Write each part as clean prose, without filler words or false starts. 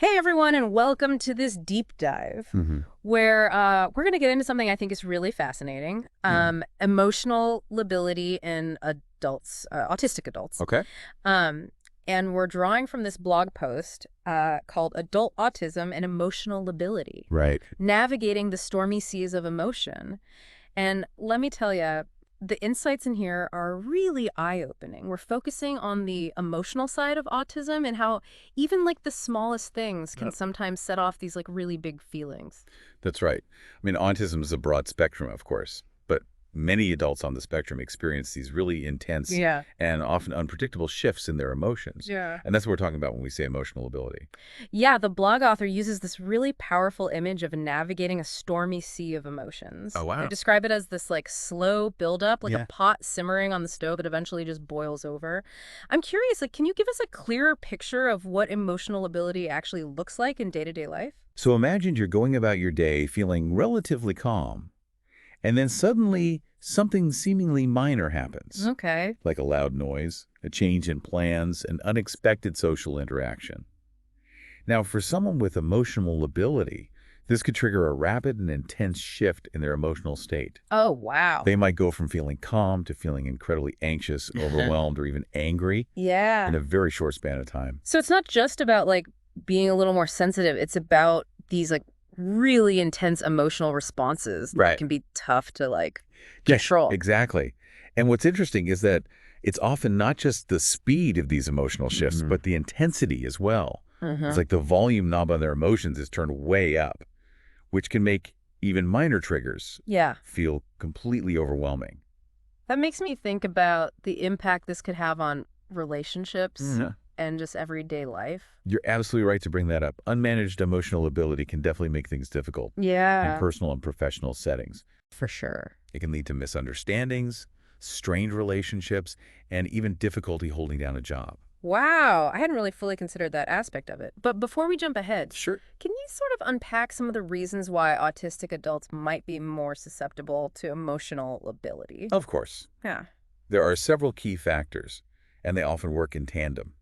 Hey everyone, and welcome to this deep dive where we're going to get into something I think is really fascinating, emotional lability in adults, autistic adults. Okay. Um, and we're drawing from this blog post called Adult Autism and Emotional Lability, Right. Navigating the Stormy Seas of Emotion. And let me tell you, the insights in here are really eye-opening. We're focusing on the emotional side of autism and how even like the smallest things can sometimes set off these like really big feelings. That's right. I mean, autism is a broad spectrum, of course, but many adults on the spectrum experience these really intense Yeah. and often unpredictable shifts in their emotions. Yeah. And that's what we're talking about when we say emotional ability. Yeah, the blog author uses this really powerful image of navigating a stormy sea of Oh, emotions. They wow. describe it as this like slow buildup, like a Yeah. pot simmering on the stove that eventually just boils over. I'm curious, like, can you give us a clearer picture of what emotional ability actually looks like in day-to-day life? So imagine you're going about your day feeling relatively calm, and then suddenly something seemingly minor happens, Okay. like a loud noise, a change in plans, an unexpected social interaction. Now, for someone with emotional lability, this could trigger a rapid and intense shift in their emotional state. Oh, wow. They might go from feeling calm to feeling incredibly anxious, overwhelmed, or even angry in Yeah. a very short span of time. So it's not just about like being a little more sensitive. It's about these like really intense emotional responses that Right. can be tough to like Yeah, control. exactly. And what's interesting is that it's often not just the speed of these emotional shifts, but the intensity as well. It's Mm-hmm. like the volume knob on their emotions is turned way up, which can make even minor triggers Yeah. feel completely overwhelming. That makes me think about the impact this could have on relationships Mhm. and just everyday life. You're absolutely right to bring that up. Unmanaged emotional ability can definitely make things difficult in Yeah, personal and professional settings. for sure. It can lead to misunderstandings, strained relationships, and even difficulty holding down a job. Wow, I hadn't really fully considered that aspect of it. But before we jump ahead, Sure. can you sort of unpack some of the reasons why autistic adults might be more susceptible to emotional lability? Of course, Yeah. there are several key factors, and they often work in tandem.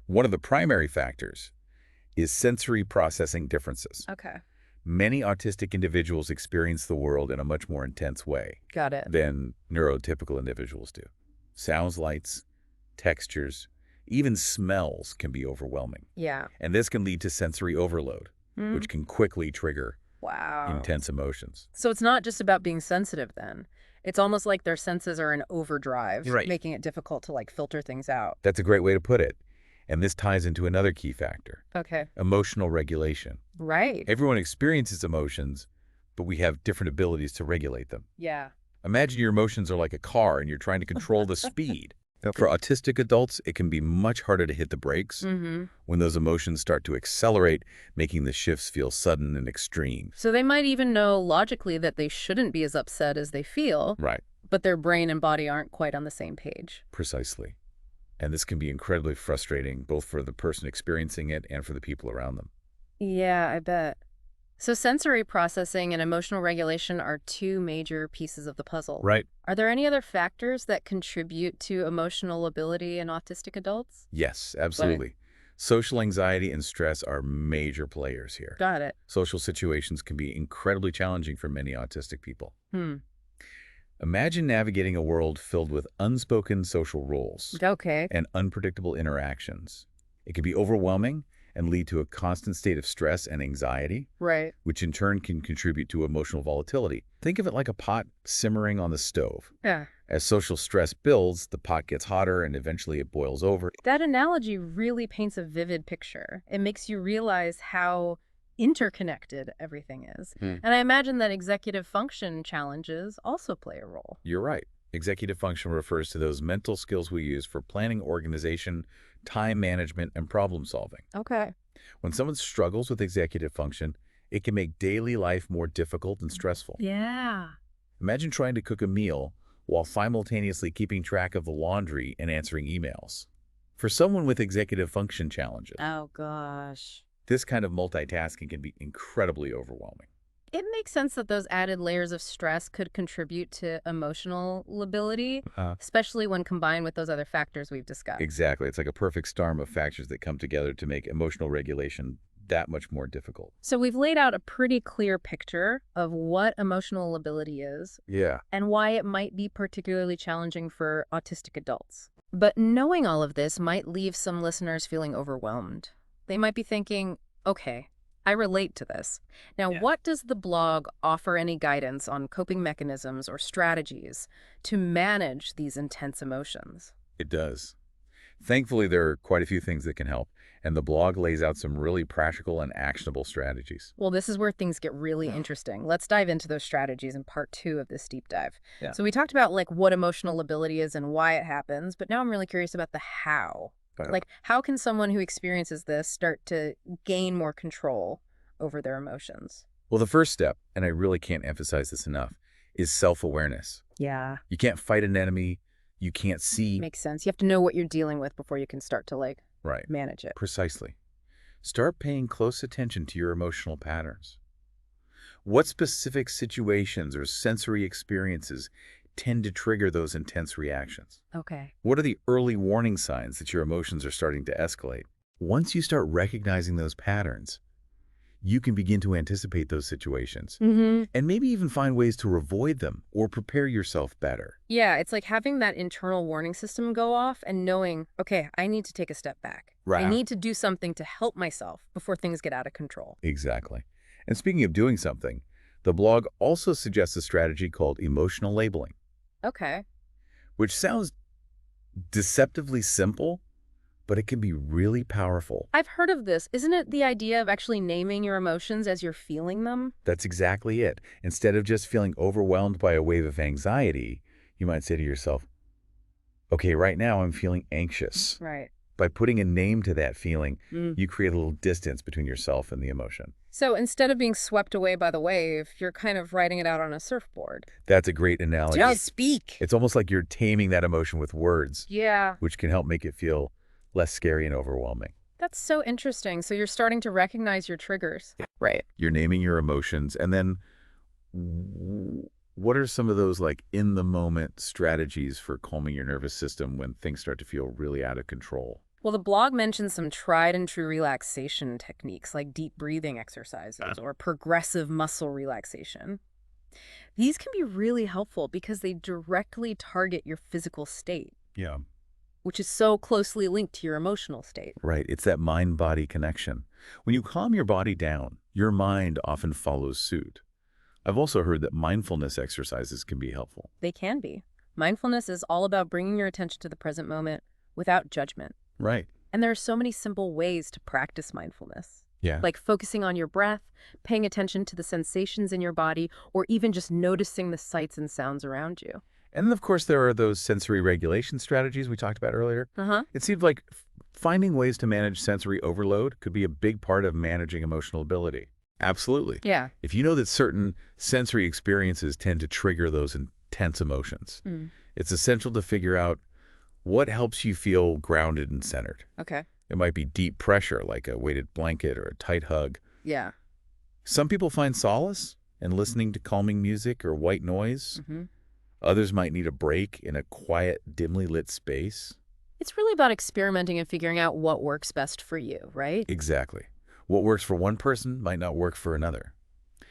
One of the primary factors is sensory processing differences. Okay. Many autistic individuals experience the world in a much more intense way Got it. than neurotypical individuals do. Sounds, lights, textures, even smells can be overwhelming. Yeah. And this can lead to sensory overload, Mm. which can quickly trigger Wow. intense emotions. So it's not just about being sensitive then. It's almost like their senses are in overdrive, You're right. making it difficult to like filter things out. That's a great way to put it. And this ties into another key factor, Okay. emotional regulation. Right. Everyone experiences emotions, but we have different abilities to regulate them. Yeah. Imagine your emotions are like a car and you're trying to control the speed. For autistic adults, it can be much harder to hit the brakes Mm-hmm. when those emotions start to accelerate, making the shifts feel sudden and extreme. So they might even know logically that they shouldn't be as upset as they feel, Right, but their brain and body aren't quite on the same page. precisely. And this can be incredibly frustrating, both for the person experiencing it and for the people around them. Yeah, I bet. So sensory processing and emotional regulation are two major pieces of the puzzle. Right. Are there any other factors that contribute to emotional ability in autistic adults? Yes, absolutely. Social anxiety and stress are major players here. Got it. Social situations can be incredibly challenging for many autistic people. Hmm. Imagine navigating a world filled with unspoken social rules Okay. and unpredictable interactions. It can be overwhelming and lead to a constant state of stress and anxiety, Right. which in turn can contribute to emotional volatility. Think of it like a pot simmering on the stove. Yeah. As social stress builds, the pot gets hotter and eventually it boils over. That analogy really paints a vivid picture. It makes you realize how interconnected everything is. Hmm. And I imagine that executive function challenges also play a role. You're right. Executive function refers to those mental skills we use for planning, organization, time management, and problem solving. Okay. When someone struggles with executive function, it can make daily life more difficult and stressful. Yeah. Imagine trying to cook a meal while simultaneously keeping track of the laundry and answering emails. For someone with executive function challenges, Oh, gosh. this kind of multitasking can be incredibly overwhelming. It makes sense that those added layers of stress could contribute to emotional lability, especially when combined with those other factors we've discussed. Exactly. It's like a perfect storm of factors that come together to make emotional regulation that much more difficult. So we've laid out a pretty clear picture of what emotional lability is Yeah. and why it might be particularly challenging for autistic adults. But knowing all of this might leave some listeners feeling overwhelmed. They might be thinking, okay, I relate to this. Now, Yeah. what does the blog offer any guidance on coping mechanisms or strategies to manage these intense emotions? It does. Thankfully, there are quite a few things that can help, and the blog lays out some really practical and actionable strategies. Well, this is where things get really interesting. Let's dive into those strategies in part 2 of this deep dive. Yeah. So we talked about like what emotional lability is and why it happens, but now I'm really curious about the how. Like, how can someone who experiences this start to gain more control over their emotions? Well, the first step, and I really can't emphasize this enough, is self-awareness. Yeah, You can't fight an enemy. You can't see. makes sense. You have to know what you're dealing with before you can start to like Right. manage it. Precisely. Start paying close attention to your emotional patterns. What specific situations or sensory experiences tend to trigger those intense reactions? Okay. What are the early warning signs that your emotions are starting to escalate? Once you start recognizing those patterns, you can begin to anticipate those situations Mm-hmm. and maybe even find ways to avoid them or prepare yourself better. Yeah, it's like having that internal warning system go off and knowing, okay, I need to take a step back. I Right. need to do something to help myself before things get out of control. Exactly. And speaking of doing something, the blog also suggests a strategy called emotional labeling, Okay. which sounds deceptively simple, but it can be really powerful. I've heard of this. Isn't it the idea of actually naming your emotions as you're feeling them? That's exactly it. Instead of just feeling overwhelmed by a wave of anxiety, you might say to yourself, okay, right now I'm feeling anxious. Right. By putting a name to that feeling, Mm. you create a little distance between yourself and the emotion. So instead of being swept away by the wave, you're kind of writing it out on a surfboard. That's a great analogy. Just speak. It's almost like you're taming that emotion with words, Yeah. which can help make it feel less scary and overwhelming. That's so interesting. So you're starting to recognize your triggers. Right. You're naming your emotions, and then what are some of those like in the moment strategies for calming your nervous system when things start to feel really out of control? Well, the blog mentions some tried and true relaxation techniques like deep breathing exercises or progressive muscle relaxation. These can be really helpful because they directly target your physical state, Yeah. which is so closely linked to your emotional state. Right. It's that mind-body connection. When you calm your body down, your mind often follows suit. I've also heard that mindfulness exercises can be helpful. They can be. Mindfulness is all about bringing your attention to the present moment without judgment. Right. And there are so many simple ways to practice mindfulness, Yeah. like focusing on your breath, paying attention to the sensations in your body, or even just noticing the sights and sounds around you. And of course, there are those sensory regulation strategies we talked about earlier. Uh-huh. It seems like finding ways to manage sensory overload could be a big part of managing emotional ability. Absolutely. Yeah. If you know that certain sensory experiences tend to trigger those intense emotions, Mm. it's essential to figure out what helps you feel grounded and centered. Okay. It might be deep pressure, like a weighted blanket or a tight hug. Yeah. Some people find solace in listening to calming music or white noise. Mm-hmm. Others might need a break in a quiet, dimly lit space. It's really about experimenting and figuring out what works best for you, right? Exactly. What works for one person might not work for another.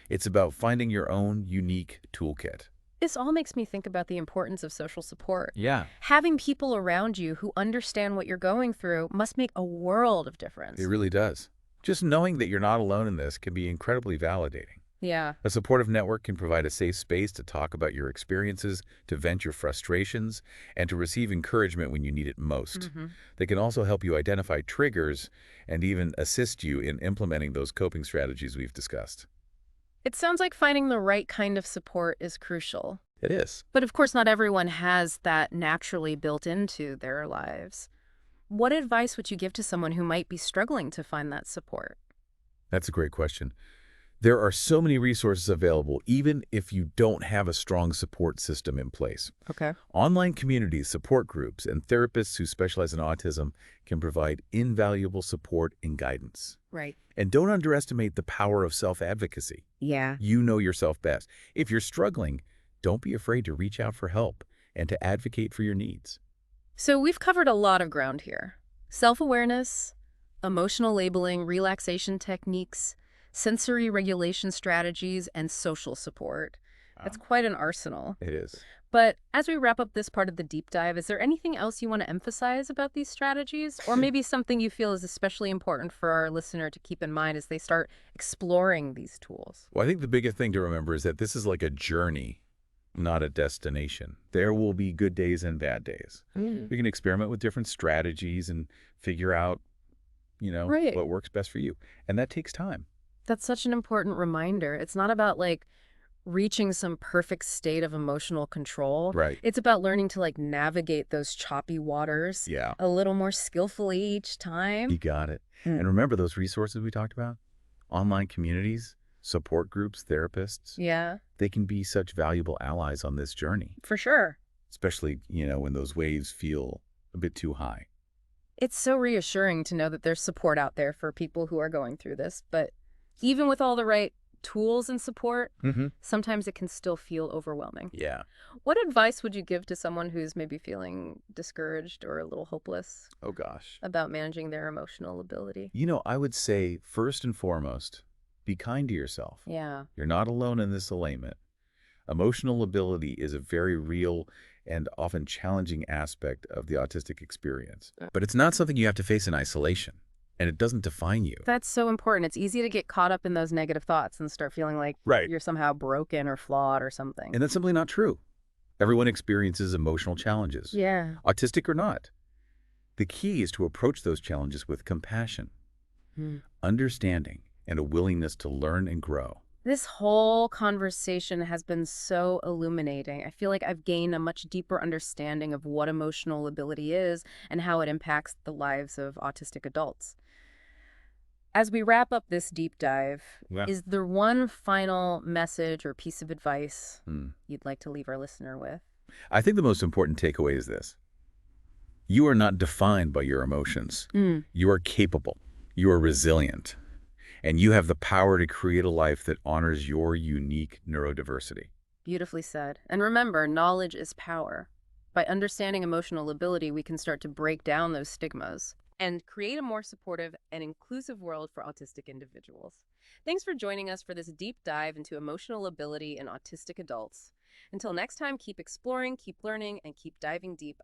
It's about finding your own unique toolkit. This all makes me think about the importance of social support. Yeah. Having people around you who understand what you're going through must make a world of difference. It really does. Just knowing that you're not alone in this can be incredibly validating. Yeah. A supportive network can provide a safe space to talk about your experiences, to vent your frustrations, and to receive encouragement when you need it most. Mm-hmm. They can also help you identify triggers and even assist you in implementing those coping strategies we've discussed. It sounds like finding the right kind of support is crucial. It is. But of course, not everyone has that naturally built into their lives. What advice would you give to someone who might be struggling to find that support? That's a great question. There are so many resources available, even if you don't have a strong support system in place. Okay. Online communities, support groups, and therapists who specialize in autism can provide invaluable support and guidance. Right. And don't underestimate the power of self-advocacy. Yeah. You know yourself best. If you're struggling, don't be afraid to reach out for help and to advocate for your needs. So we've covered a lot of ground here. Self-awareness, Emotional labeling, relaxation techniques, sensory regulation strategies, and social support. That's Wow. quite an arsenal. It is. But as we wrap up this part of the deep dive, is there anything else you want to emphasize about these strategies? Or maybe something you feel is especially important for our listener to keep in mind as they start exploring these tools? Well, I think the biggest thing to remember is that this is like a journey, not a destination. There will be good days and bad days. Mm. We can experiment with different strategies and figure out, Right. what works best for you. And that takes time. That's such an important reminder. It's not about like reaching some perfect state of emotional control. Right. It's about learning to like navigate those choppy waters Yeah. a little more skillfully each You time. got it. Mm. And remember those resources we talked about? Online communities, support groups, therapists. Yeah, They can be such valuable allies on this journey, for sure. especially, when those waves feel a bit too high. It's so reassuring to know that there's support out there for people who are going through this. But even with all the right tools and support, Mm-hmm. sometimes it can still feel overwhelming. Yeah. What advice would you give to someone who's maybe feeling discouraged or a little hopeless Oh, gosh. about managing their emotional ability? I would say, first and foremost, be kind to yourself. Yeah. You're not alone in this alignment. Emotional ability is a very real and often challenging aspect of the autistic experience. But it's not something you have to face in isolation, and it doesn't define you. That's so important. It's easy to get caught up in those negative thoughts and start feeling like Right. you're somehow broken or flawed or something. And that's simply not true. Everyone experiences emotional challenges, Yeah. autistic or not. The key is to approach those challenges with compassion, Hmm. understanding, and a willingness to learn and grow. This whole conversation has been so illuminating. I feel like I've gained a much deeper understanding of what emotional ability is and how it impacts the lives of autistic adults. As we wrap up this deep dive, Yeah. is there one final message or piece of advice Hmm. you'd like to leave our listener with? I think the most important takeaway is this. You are not defined by your emotions. Mm. You are capable. You are resilient. And you have the power to create a life that honors your unique neurodiversity. Beautifully said. And remember, knowledge is power. By understanding emotional ability, we can start to break down those stigmas and create a more supportive and inclusive world for autistic individuals. Thanks for joining us for this deep dive into emotional ability in autistic adults. Until next time, keep exploring, keep learning, and keep diving deep.